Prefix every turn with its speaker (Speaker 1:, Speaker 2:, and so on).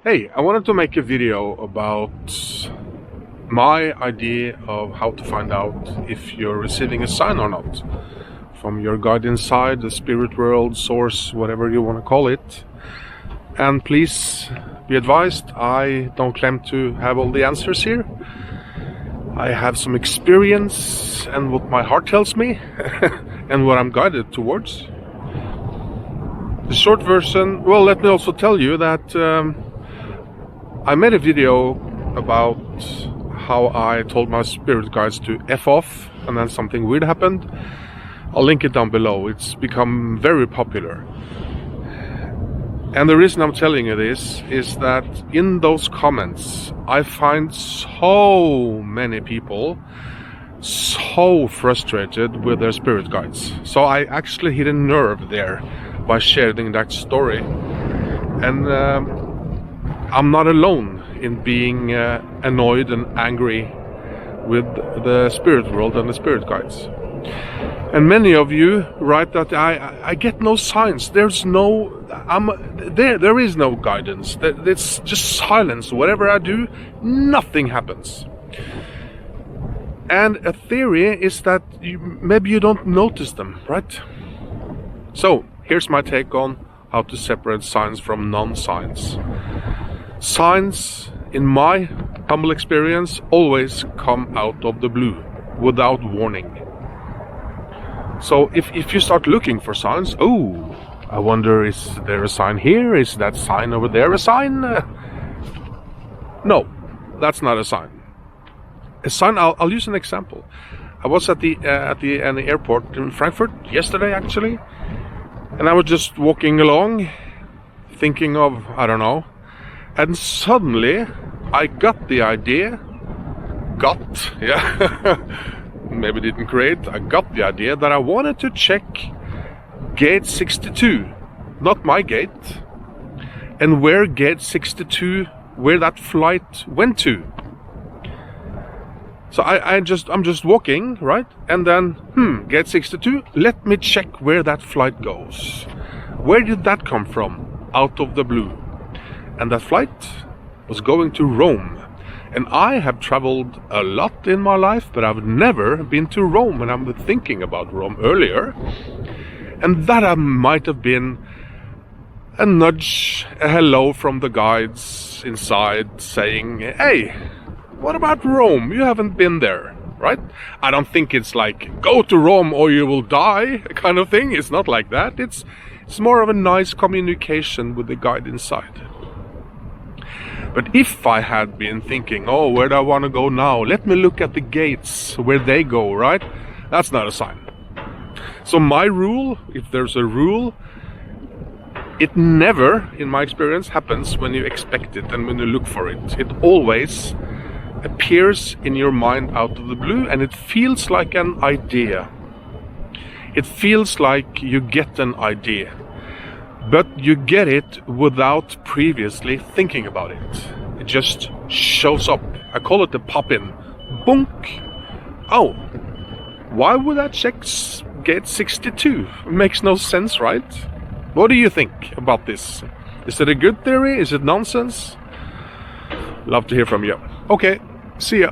Speaker 1: Hey, I wanted to make a video about my idea of how to find out if you're receiving a sign or not from your guide inside, the spirit world, source, whatever you want to call it. And please be advised, I don't claim to have all the answers here. I have some experience and what my heart tells me and what I'm guided towards. The short version, well, let me also tell you that I made a video about how I told my spirit guides to F off and then something weird happened. I'll link it down below. It's become very popular. And the reason I'm telling you this is that in those comments I find so many people so frustrated with their spirit guides. So I actually hit a nerve there by sharing that story. And I'm not alone in being annoyed and angry with the spirit world and the spirit guides. And many of you write that I get no signs. There's no, there is no guidance. It's just silence. Whatever I do, nothing happens. And a theory is that maybe you don't notice them, right? So here's my take on how to separate signs from non-signs. Signs, in my humble experience, always come out of the blue, without warning. So if you start looking for signs, oh, I wonder, is there a sign here? Is that sign over there a sign? No, that's not a sign. A sign, I'll use an example. I was at the airport in Frankfurt yesterday, actually, and I was just walking along, thinking of, I don't know, and suddenly I got the idea, maybe didn't create, I got the idea that I wanted to check gate 62, not my gate, and where gate 62, where that flight went to. So I'm just walking, right? And then, gate 62, let me check where that flight goes. Where did that come from? Out of the blue. And that flight was going to Rome. And I have traveled a lot in my life, but I've never been to Rome, and I'm thinking about Rome earlier. And that might have been a nudge, a hello from the guides inside saying, hey, what about Rome? You haven't been there, right? I don't think it's like, go to Rome or you will die kind of thing. It's not like that. It's more of a nice communication with the guide inside. But if I had been thinking, oh, where do I want to go now? Let me look at the gates, where they go, right? That's not a sign. So my rule, if there's a rule, it never, in my experience, happens when you expect it and when you look for it. It always appears in your mind out of the blue, and it feels like an idea. It feels like you get an idea. But you get it without previously thinking about it. It just shows up. I call it the pop-in. Bonk. Oh, why would I check gate 62? It makes no sense, right? What do you think about this? Is it a good theory? Is it nonsense? Love to hear from you. Okay, see ya.